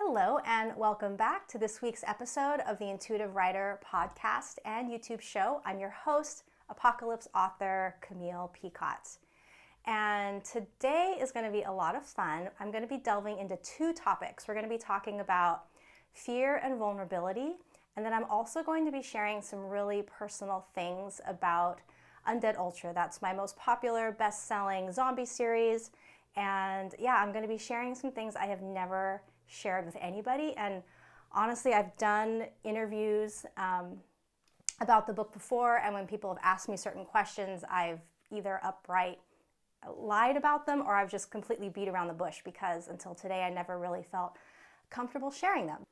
Hello and welcome back to this week's episode of the Intuitive Writer podcast and YouTube show. I'm your host, apocalypse author Camille Picott. And today is going to be a lot of fun. I'm going to be delving into two topics. We're going to be talking about fear and vulnerability, and then I'm also going to be sharing some really personal things about Undead Ultra. That's my most popular, best-selling zombie series. And yeah, I'm going to be sharing some things I have never shared with anybody. And honestly, I've done interviews about the book before, and when people have asked me certain questions, I've either upright lied about them or I've just completely beat around the bush, because until today I never really felt comfortable sharing them.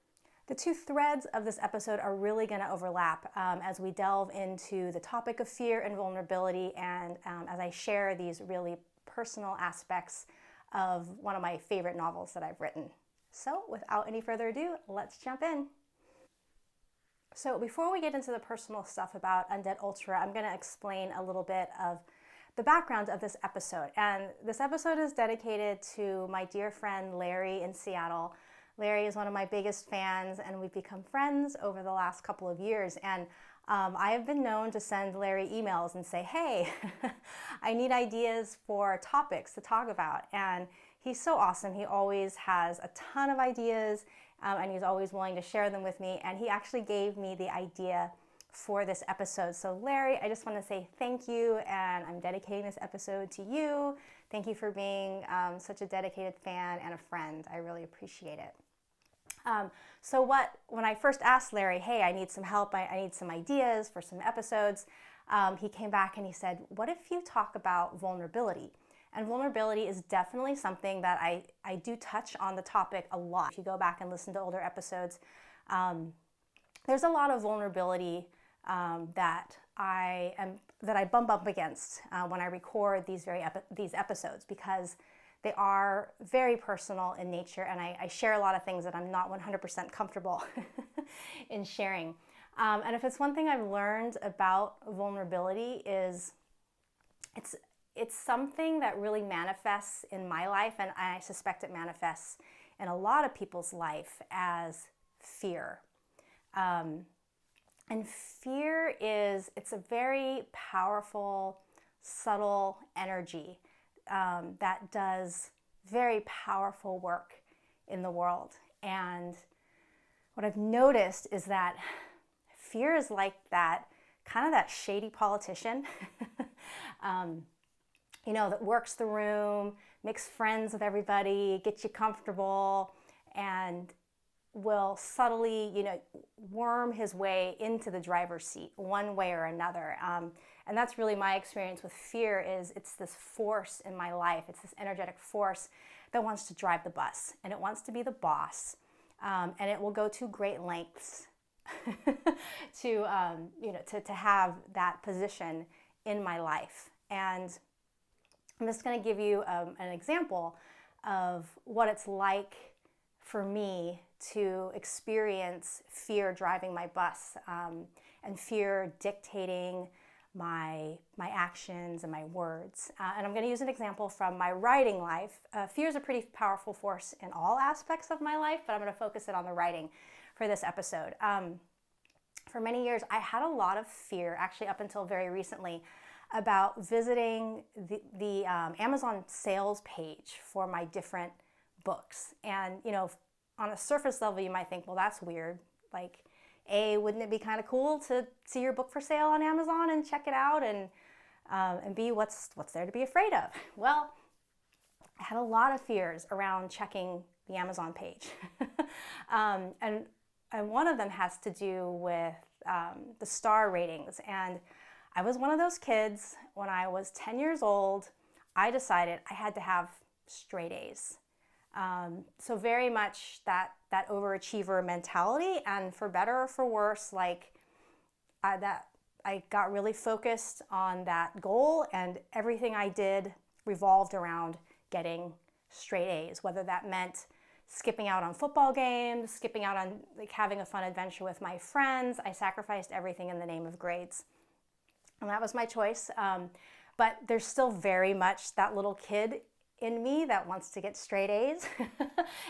The two threads of this episode are really going to overlap as we delve into the topic of fear and vulnerability, and as I share these really personal aspects of one of my favorite novels that I've written. So without any further ado, let's jump in. So before we get into the personal stuff about Undead Ultra, I'm going to explain a little bit of the background of this episode. And this episode is dedicated to my dear friend Larry in Seattle. Larry is one of my biggest fans, and we've become friends over the last couple of years. And I have been known to send Larry emails and say, hey, I need ideas for topics to talk about. And he's so awesome. He always has a ton of ideas, and he's always willing to share them with me. And he actually gave me the idea for this episode. So Larry, I just want to say thank you, and I'm dedicating this episode to you. Thank you for being such a dedicated fan and a friend. I really appreciate it. When I first asked Larry, hey, I need some help, I need some ideas for some episodes, he came back and he said, what if you talk about vulnerability? And vulnerability is definitely something that I do touch on the topic a lot. If you go back and listen to older episodes, there's a lot of vulnerability that I bump up against when I record these episodes, because they are very personal in nature, and I share a lot of things that I'm not 100% comfortable in sharing. And if it's one thing I've learned about vulnerability, is it's something that really manifests in my life, and I suspect it manifests in a lot of people's life as fear. And fear it's a very powerful, subtle energy that does very powerful work in the world. And what I've noticed is that fear is like that shady politician, that works the room, makes friends with everybody, gets you comfortable, and will subtly, worm his way into the driver's seat one way or another. And that's really my experience with fear. Is it's this force in my life. It's this energetic force that wants to drive the bus, and it wants to be the boss, and it will go to great lengths to have that position in my life. And I'm just going to give you an example of what it's like for me to experience fear driving my bus, and fear dictating my actions and my words. And I'm going to use an example from my writing life. Fear is a pretty powerful force in all aspects of my life, but I'm going to focus it on the writing for this episode. For many years, I had a lot of fear, actually up until very recently, about visiting the Amazon sales page for my different books. And, on a surface level, you might think, well, that's weird. Like, A, wouldn't it be kind of cool to see your book for sale on Amazon and check it out? And B, what's there to be afraid of? Well, I had a lot of fears around checking the Amazon page. And one of them has to do with the star ratings. And I was one of those kids, when I was 10 years old, I decided I had to have straight A's. So very much that overachiever mentality, and for better or for worse, I got really focused on that goal, and everything I did revolved around getting straight A's, whether that meant skipping out on football games, skipping out on having a fun adventure with my friends. I sacrificed everything in the name of grades. And that was my choice. But there's still very much that little kid in me that wants to get straight A's.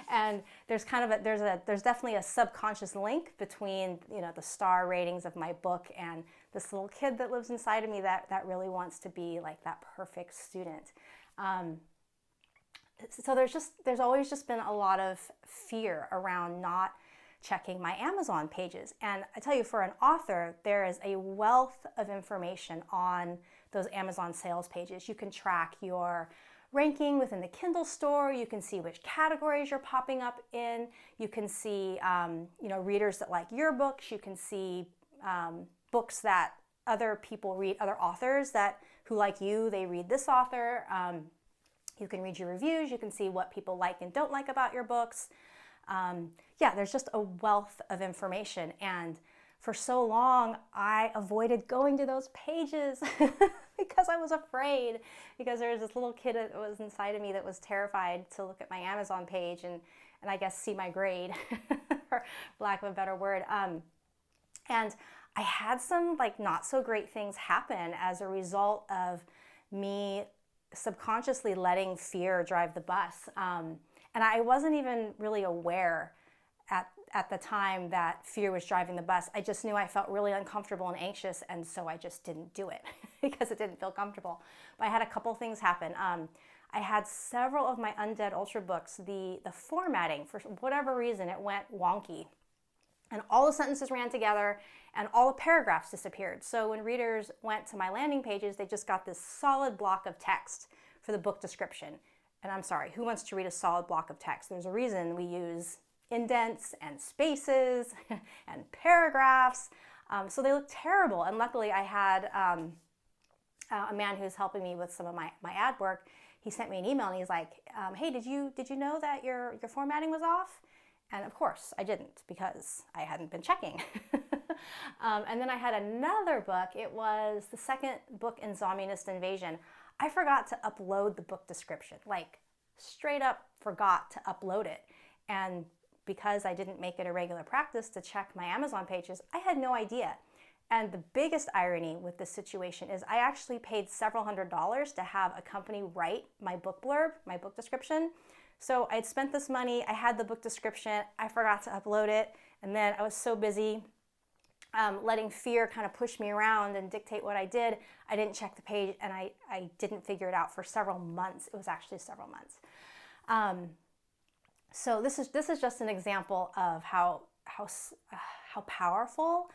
And there's definitely a subconscious link between, the star ratings of my book and this little kid that lives inside of me that really wants to be like that perfect student. So there's always just been a lot of fear around not checking my Amazon pages. And I tell you, for an author, there is a wealth of information on those Amazon sales pages. You can track your ranking within the Kindle store. You can see which categories you're popping up in. You can see, readers that like your books. You can see books that other people read, other authors who like you, they read this author. You can read your reviews. You can see what people like and don't like about your books. There's just a wealth of information. And for so long, I avoided going to those pages because I was afraid, because there was this little kid that was inside of me that was terrified to look at my Amazon page and I guess see my grade, for lack of a better word. And I had some not so great things happen as a result of me subconsciously letting fear drive the bus. And I wasn't even really aware at the time that fear was driving the bus. I just knew I felt really uncomfortable and anxious, and so I just didn't do it because it didn't feel comfortable. But I had a couple things happen. I had several of my Undead Ultra books, the formatting, for whatever reason, it went wonky. And all the sentences ran together and all the paragraphs disappeared. So when readers went to my landing pages, they just got this solid block of text for the book description. And I'm sorry, who wants to read a solid block of text? There's a reason we use indents and spaces and paragraphs. So they look terrible. And luckily I had a man who's helping me with some of my ad work. He sent me an email and he's like, hey, did you know that your formatting was off? And of course I didn't, because I hadn't been checking. And then I had another book. It was the second book in Zombie-nist Invasion. I forgot to upload the book description, straight up forgot to upload it. And because I didn't make it a regular practice to check my Amazon pages, I had no idea. And the biggest irony with this situation is I actually paid several $100s to have a company write my book blurb, my book description. So I'd spent this money, I had the book description, I forgot to upload it, and then I was so busy letting fear kind of push me around and dictate what I did, I didn't check the page, and I didn't figure it out for several months. It was actually several months. So this is just an example of how powerful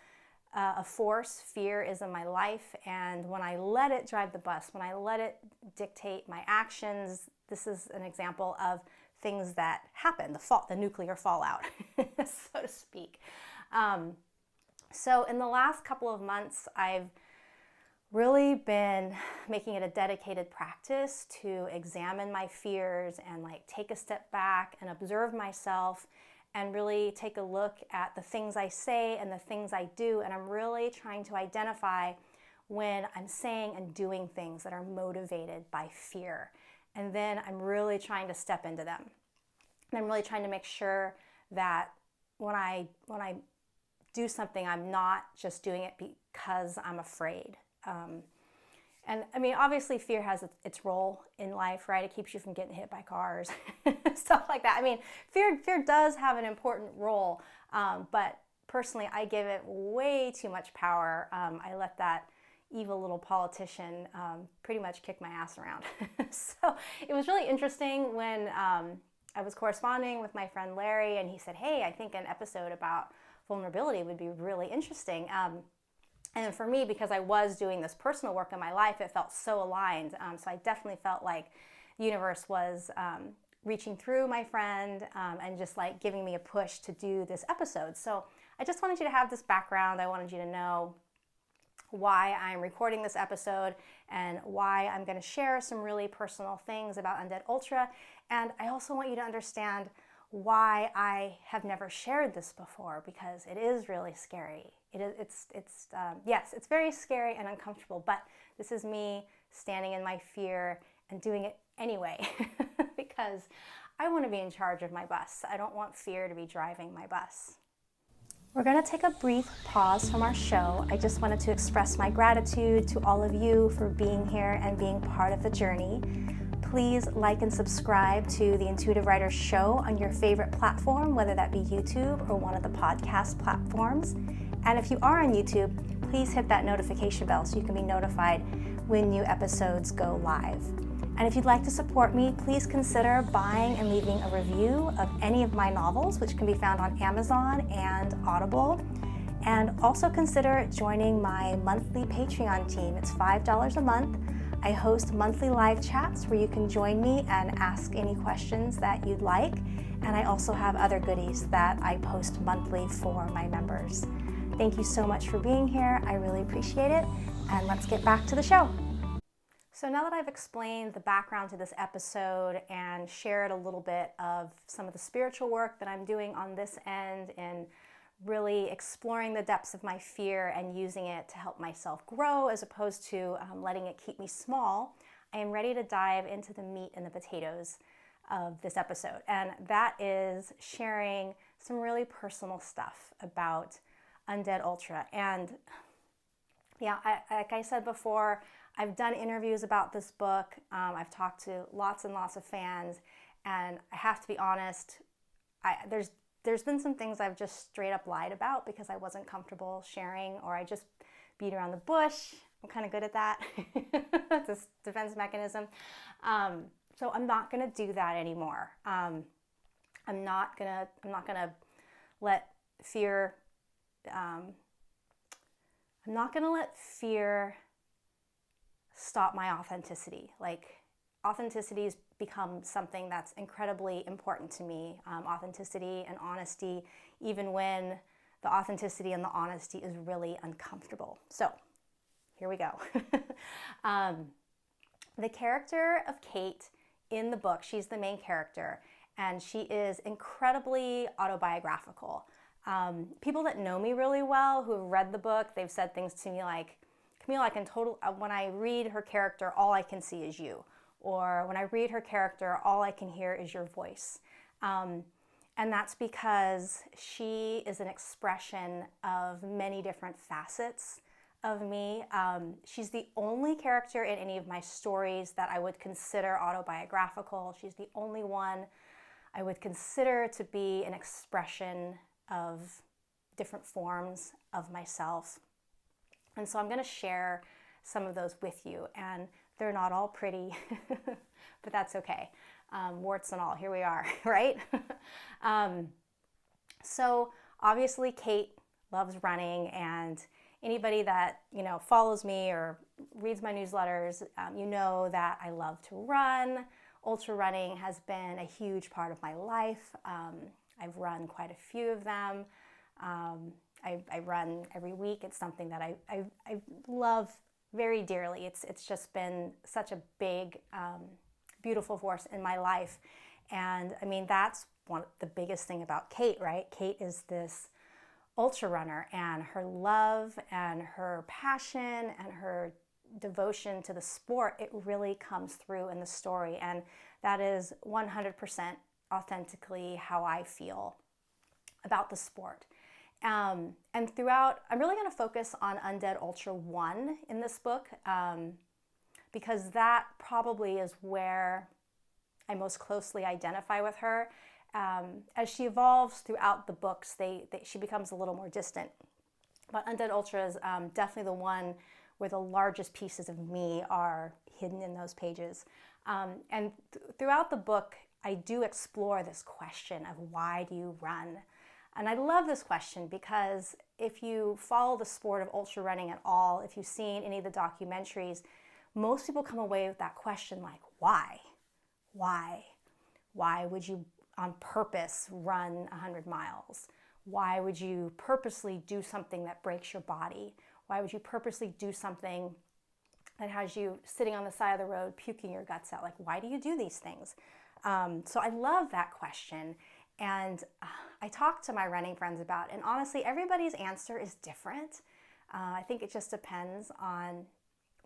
a force fear is in my life. And when I let it drive the bus, when I let it dictate my actions, this is an example of things that happen, the nuclear fallout, so to speak. So in the last couple of months, I've really been making it a dedicated practice to examine my fears and take a step back and observe myself and really take a look at the things I say and the things I do. And I'm really trying to identify when I'm saying and doing things that are motivated by fear. And then I'm really trying to step into them. And I'm really trying to make sure that when I do something, I'm not just doing it because I'm afraid. And I mean, obviously fear has its role in life, right? It keeps you from getting hit by cars, stuff like that. I mean, fear does have an important role, but personally, I give it way too much power. I let that evil little politician pretty much kick my ass around. So it was really interesting when I was corresponding with my friend Larry, and he said, hey, I think an episode about vulnerability would be really interesting. And for me, because I was doing this personal work in my life, it felt so aligned. So I definitely felt like the universe was reaching through my friend and just giving me a push to do this episode. So I just wanted you to have this background. I wanted you to know why I'm recording this episode and why I'm going to share some really personal things about Undead Ultra. And I also want you to understand why I have never shared this before, because it is really scary. Yes, it's very scary and uncomfortable, but this is me standing in my fear and doing it anyway because I want to be in charge of my bus. I don't want fear to be driving my bus. We're going to take a brief pause from our show. I just wanted to express my gratitude to all of you for being here and being part of the journey. Please like and subscribe to the Intuitive Writer Show on your favorite platform, whether that be YouTube or one of the podcast platforms. And if you are on YouTube, please hit that notification bell so you can be notified when new episodes go live. And if you'd like to support me, please consider buying and leaving a review of any of my novels, which can be found on Amazon and Audible. And also consider joining my monthly Patreon team. It's $5 a month. I host monthly live chats where you can join me and ask any questions that you'd like. And I also have other goodies that I post monthly for my members. Thank you so much for being here. I really appreciate it. And let's get back to the show. So now that I've explained the background to this episode and shared a little bit of some of the spiritual work that I'm doing on this end and really exploring the depths of my fear and using it to help myself grow as opposed to letting it keep me small, I am ready to dive into the meat and the potatoes of this episode. And that is sharing some really personal stuff about Undead Ultra. And yeah, like I said before, I've done interviews about this book. I've talked to lots and lots of fans, and I have to be honest, there's been some things I've just straight up lied about because I wasn't comfortable sharing, or I just beat around the bush. I'm kind of good at that. It's a defense mechanism. So I'm not gonna do that anymore. I'm not gonna let fear. I'm not gonna let fear stop my authenticity. Like, authenticity has become something that's incredibly important to me. Authenticity and honesty, even when the authenticity and the honesty is really uncomfortable. So here we go. The character of Kate in the book, she's the main character, and she is incredibly autobiographical. People that know me really well, who have read the book, they've said things to me like, Camille, when I read her character, all I can see is you. Or when I read her character, all I can hear is your voice. And that's because she is an expression of many different facets of me. She's the only character in any of my stories that I would consider autobiographical. She's the only one I would consider to be an expression of different forms of myself. And so I'm going to share some of those with you. And they're not all pretty, but that's okay. Warts and all, here we are, right? So obviously Kate loves running, and anybody that follows me or reads my newsletters, you know that I love to run. Ultra running has been a huge part of my life. I've run quite a few of them. I run every week. It's something that I love very dearly. It's just been such a big, beautiful force in my life. And I mean, that's the biggest thing about Kate, right? Kate is this ultra runner, and her love and her passion and her devotion to the sport, it really comes through in the story. And that is 100% authentically how I feel about the sport. And throughout, I'm really going to focus on Undead Ultra 1 in this book, because that probably is where I most closely identify with her. As she evolves throughout the books, she becomes a little more distant. But Undead Ultra is definitely the one where the largest pieces of me are hidden in those pages. And throughout the book, I do explore this question of why do you run? And I love this question because if you follow the sport of ultra running at all, if you've seen any of the documentaries, most people come away with that question like, why? Why? Why would you on purpose run 100 miles? Why would you purposely do something that breaks your body? Why would you purposely do something that has you sitting on the side of the road puking your guts out? Like, why do you do these things? So I love that question. And I talk to my running friends about it. And honestly, everybody's answer is different. I think it just depends on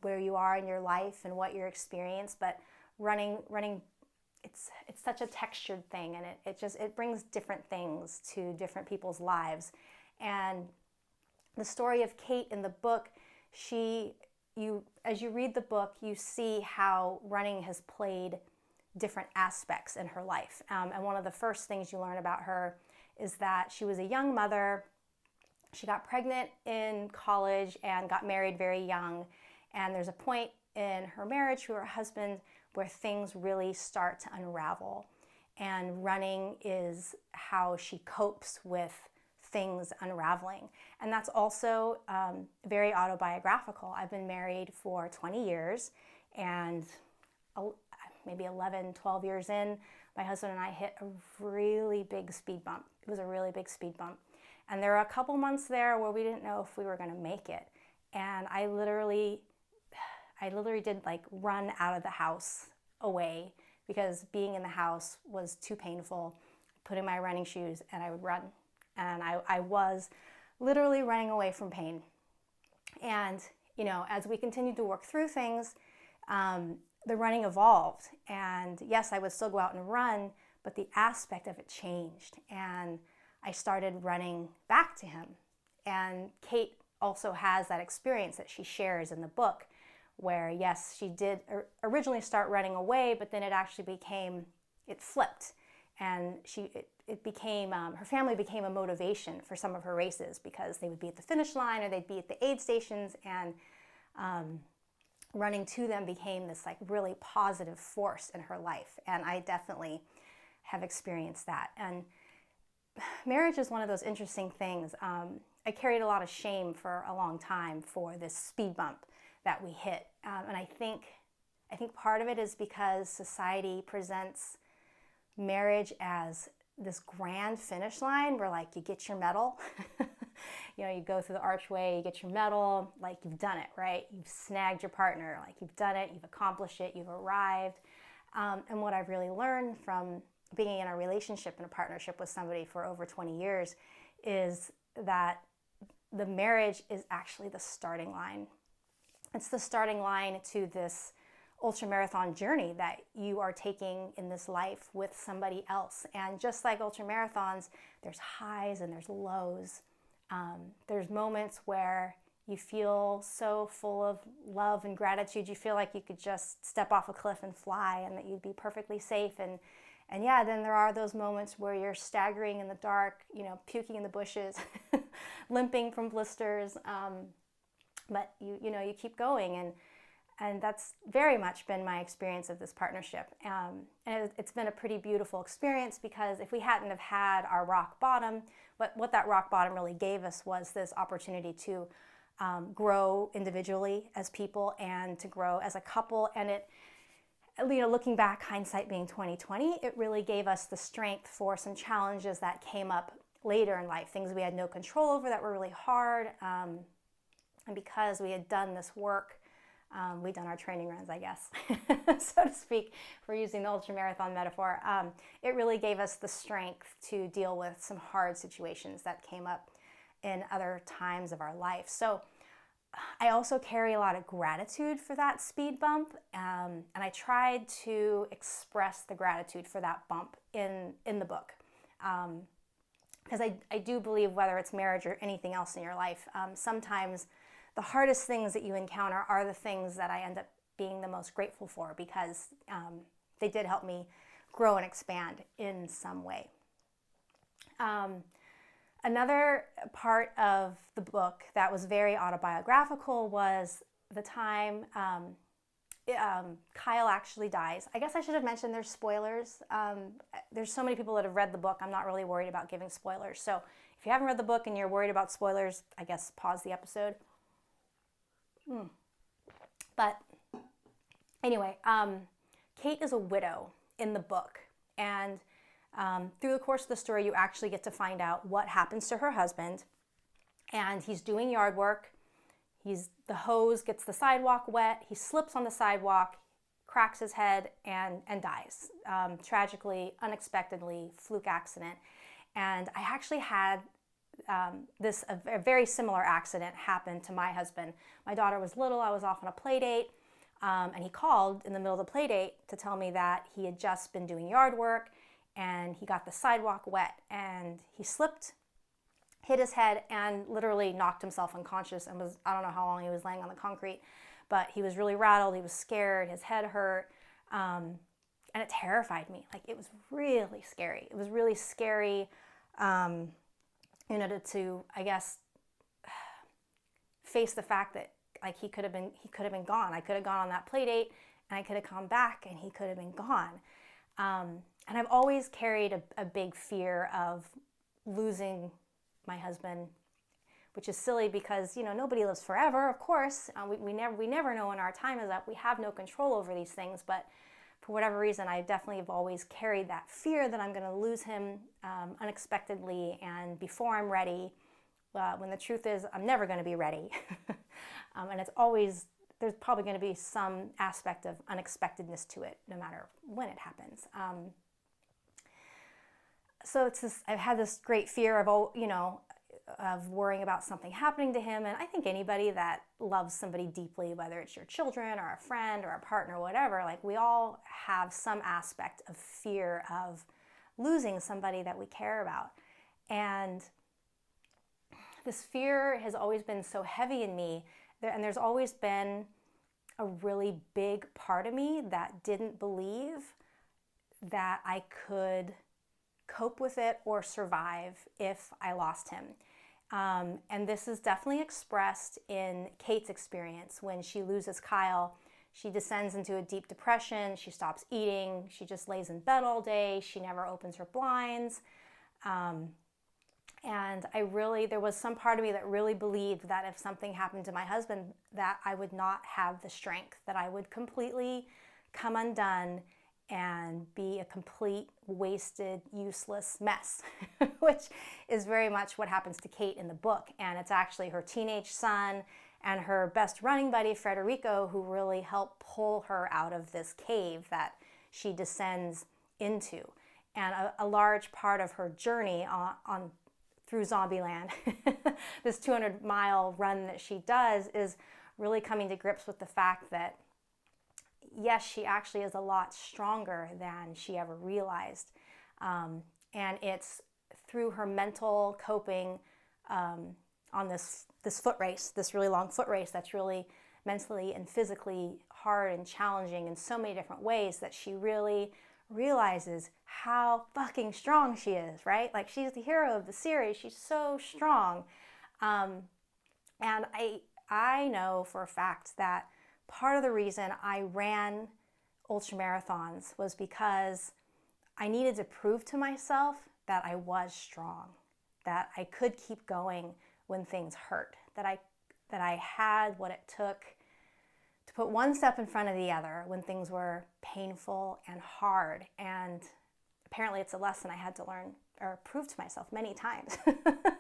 where you are in your life and what your experience. But running, it's such a textured thing, and it brings different things to different people's lives. And the story of Kate in the book, she as you read the book, you see how running has played different aspects in her life. And one of the first things you learn about her is that she was a young mother. She got pregnant in college and got married very young. And there's a point in her marriage to her husband where things really start to unravel. And running is how she copes with things unraveling. And that's also very autobiographical. I've been married for 20 years, and maybe 11, 12 years in, my husband and I hit a really big speed bump. It was a really big speed bump. And there were a couple months there where we didn't know if we were going to make it. And I literally did like run out of the house away, because being in the house was too painful. Put in my running shoes and I would run. And I was literally running away from pain. And, as we continued to work through things, the running evolved. And yes, I would still go out and run, but the aspect of it changed. And I started running back to him. And Kate also has that experience that she shares in the book, where yes, she did originally start running away, but then it flipped. And it became, her family became a motivation for some of her races, because they would be at the finish line or they'd be at the aid stations, and running to them became this like really positive force in her life. And I definitely have experienced that. And marriage is one of those interesting things. I carried a lot of shame for a long time for this speed bump that we hit. And I think part of it is because society presents marriage as this grand finish line where like you get your medal. You go through the archway, you get your medal, like you've done it, right? You've snagged your partner, like you've done it, you've accomplished it, you've arrived. And what I've really learned from being in a relationship and a partnership with somebody for over 20 years is that the marriage is actually the starting line. It's the starting line to this ultramarathon journey that you are taking in this life with somebody else. And just like ultramarathons, there's highs and there's lows. There's moments where you feel so full of love and gratitude, you feel like you could just step off a cliff and fly and that you'd be perfectly safe. And yeah, then there are those moments where you're staggering in the dark, puking in the bushes, limping from blisters. But you keep going, and that's very much been my experience of this partnership. And it's been a pretty beautiful experience, because if we hadn't have had our rock bottom, what that rock bottom really gave us was this opportunity to grow individually as people and to grow as a couple. And it, looking back, hindsight being 2020, it really gave us the strength for some challenges that came up later in life, things we had no control over that were really hard. And because we had done this work, we'd done our training runs, I guess, so to speak, for using the ultramarathon metaphor, it really gave us the strength to deal with some hard situations that came up in other times of our life. So I also carry a lot of gratitude for that speed bump, and I tried to express the gratitude for that bump in the book. Because I do believe, whether it's marriage or anything else in your life, sometimes the hardest things that you encounter are the things that I end up being the most grateful for, because they did help me grow and expand in some way. Another part of the book that was very autobiographical was the time Kyle actually dies. I guess I should have mentioned there's spoilers. There's so many people that have read the book, I'm not really worried about giving spoilers. So if you haven't read the book and you're worried about spoilers, I guess pause the episode. But anyway, Kate is a widow in the book, and through the course of the story, you actually get to find out what happens to her husband. And he's doing yard work. The hose gets the sidewalk wet. He slips on the sidewalk, cracks his head, and dies. Tragically, unexpectedly, fluke accident. And I actually had a very similar accident happened to my husband. My daughter was little, I was off on a play date, and he called in the middle of the play date to tell me that he had just been doing yard work and he got the sidewalk wet, and he slipped, hit his head, and literally knocked himself unconscious, and I don't know how long he was laying on the concrete, but he was really rattled. He was scared. His head hurt. And it terrified me. Like, it was really scary. It was really scary, to I guess, face the fact that, like, he could have been gone. I could have gone on that play date, and I could have come back, and he could have been gone. And I've always carried a big fear of losing my husband, which is silly because, nobody lives forever, of course. We never know when our time is up. We have no control over these things, but for whatever reason, I definitely have always carried that fear that I'm going to lose him unexpectedly and before I'm ready, when the truth is I'm never going to be ready. And there's probably going to be some aspect of unexpectedness to it, no matter when it happens. So I've had this great fear of worrying about something happening to him. And I think anybody that loves somebody deeply, whether it's your children or a friend or a partner, whatever, like, we all have some aspect of fear of losing somebody that we care about. And this fear has always been so heavy in me, and there's always been a really big part of me that didn't believe that I could cope with it or survive if I lost him. And this is definitely expressed in Kate's experience. When she loses Kyle, she descends into a deep depression. She stops eating. She just lays in bed all day. She never opens her blinds. And there was some part of me that really believed that if something happened to my husband, that I would not have the strength, that I would completely come undone and be a complete, wasted, useless mess, which is very much what happens to Kate in the book. And it's actually her teenage son and her best running buddy, Frederico, who really help pull her out of this cave that she descends into. And a large part of her journey through Zombieland, this 200-mile run that she does, is really coming to grips with the fact that, yes, she actually is a lot stronger than she ever realized. And it's through her mental coping on this foot race, this really long foot race that's really mentally and physically hard and challenging in so many different ways, that she really realizes how fucking strong she is, right? Like, she's the hero of the series. She's so strong. And I know for a fact that part of the reason I ran ultramarathons was because I needed to prove to myself that I was strong, that I could keep going when things hurt, that I had what it took to put one step in front of the other when things were painful and hard. And apparently it's a lesson I had to learn or prove to myself many times.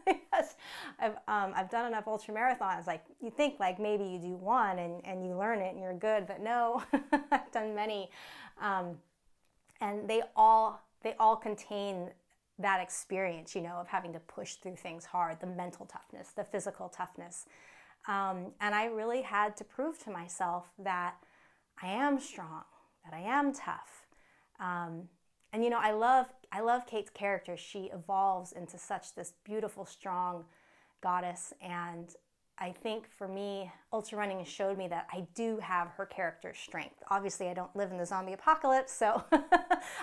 Yes, I've done enough ultramarathons. Like, you think like maybe you do one and you learn it and you're good, but no, I've done many. And they all contain that experience, of having to push through things hard, the mental toughness, the physical toughness. And I really had to prove to myself that I am strong, that I am tough. And I love Kate's character. She evolves into such this beautiful, strong goddess. And I think for me, ultra running has showed me that I do have her character's strength. Obviously, I don't live in the zombie apocalypse, so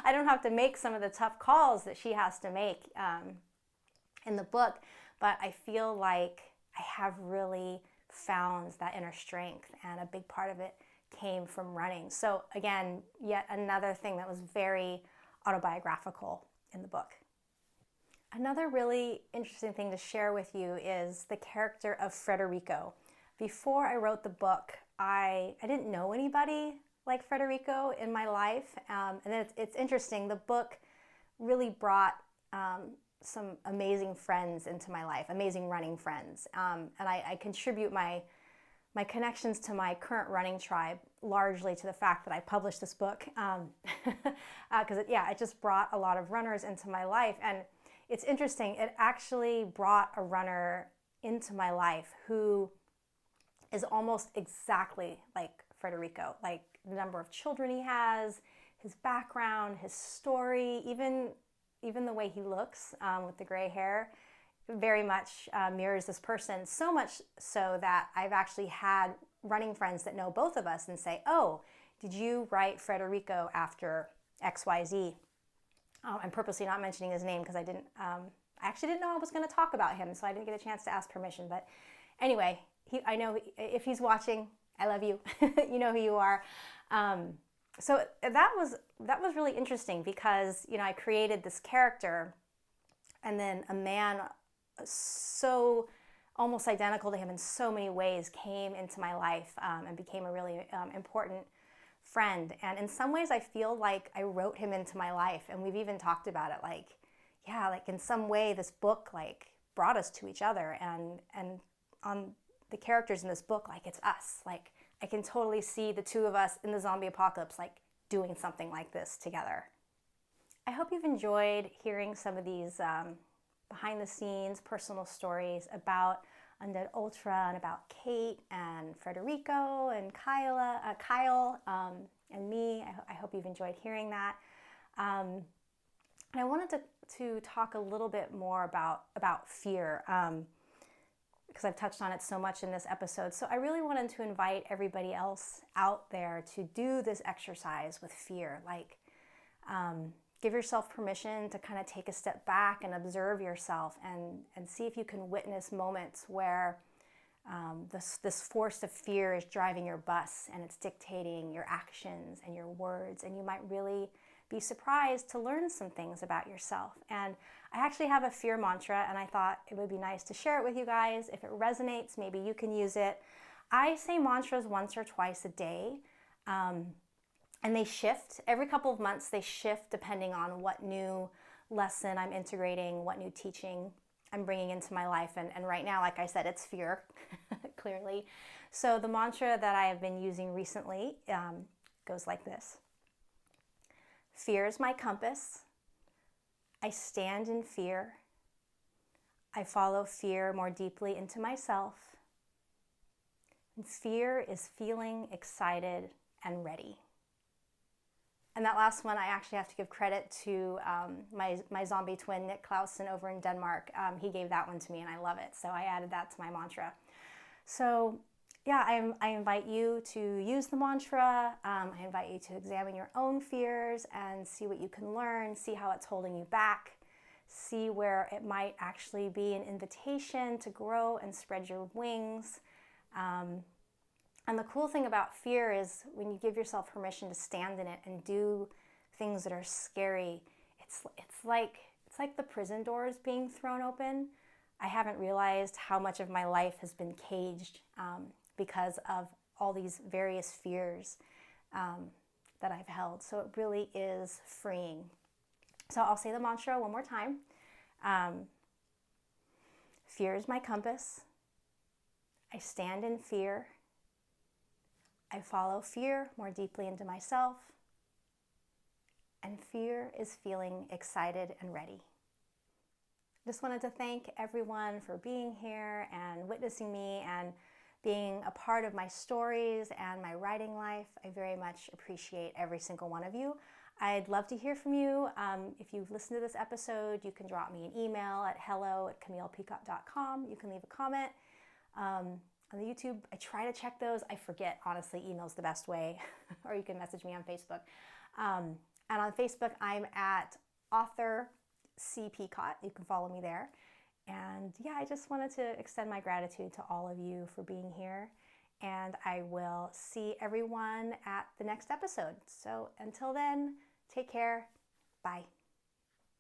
I don't have to make some of the tough calls that she has to make in the book. But I feel like I have really found that inner strength, and a big part of it came from running. So again, yet another thing that was very autobiographical in the book. Another really interesting thing to share with you is the character of Frederico. Before I wrote the book, I didn't know anybody like Frederico in my life. And it's interesting, the book really brought some amazing friends into my life, amazing running friends. And I contribute my connections to my current running tribe largely to the fact that I published this book. Because it just brought a lot of runners into my life. And it's interesting, it actually brought a runner into my life who is almost exactly like Frederico, like the number of children he has, his background, his story, even the way he looks with the gray hair, very much mirrors this person. So much so that I've actually had running friends that know both of us and say, oh, did you write Frederico after XYZ? I'm purposely not mentioning his name because I actually didn't know I was going to talk about him, so I didn't get a chance to ask permission. But anyway, I know if he's watching, I love you. You know who you are. So that was really interesting because, I created this character, and then a man so almost identical to him in so many ways came into my life and became a really important friend. And in some ways I feel like I wrote him into my life, and we've even talked about it, like in some way this book brought us to each other, and on the characters in this book, it's us. I can totally see the two of us in the zombie apocalypse doing something like this together. I hope you've enjoyed hearing some of these behind the scenes personal stories about Undead Ultra and about Kate and Frederico and Kyle and me. I hope you've enjoyed hearing that. And I wanted to talk a little bit more about fear because I've touched on it so much in this episode. So I really wanted to invite everybody else out there to do this exercise with fear. Give yourself permission to kind of take a step back and observe yourself and see if you can witness moments where this force of fear is driving your bus and it's dictating your actions and your words, and you might really be surprised to learn some things about yourself. And I actually have a fear mantra, and I thought it would be nice to share it with you guys. If it resonates, maybe you can use it. I say mantras once or twice a day. And they shift. Every couple of months they shift depending on what new lesson I'm integrating, what new teaching I'm bringing into my life. And right now, like I said, it's fear, clearly. So the mantra that I have been using recently goes like this. Fear is my compass. I stand in fear. I follow fear more deeply into myself. And fear is feeling excited and ready. And that last one, I actually have to give credit to my zombie twin, Nick Clausen, over in Denmark. He gave that one to me, and I love it. So I added that to my mantra. So yeah, I invite you to use the mantra. I invite you to examine your own fears and see what you can learn, see how it's holding you back, see where it might actually be an invitation to grow and spread your wings. And the cool thing about fear is when you give yourself permission to stand in it and do things that are scary, it's like the prison doors being thrown open. I haven't realized how much of my life has been caged because of all these various fears that I've held. So it really is freeing. So I'll say the mantra one more time. Fear is my compass. I stand in fear. I follow fear more deeply into myself, and fear is feeling excited and ready. Just wanted to thank everyone for being here and witnessing me and being a part of my stories and my writing life. I very much appreciate every single one of you. I'd love to hear from you. If you've listened to this episode, you can drop me an email at hello@camillepicott.com. You can leave a comment. On the YouTube, I try to check those. I forget, honestly, email's the best way, or you can message me on Facebook. And on Facebook, I'm at author C. Picott. You can follow me there. And yeah, I just wanted to extend my gratitude to all of you for being here. And I will see everyone at the next episode. So until then, take care. Bye.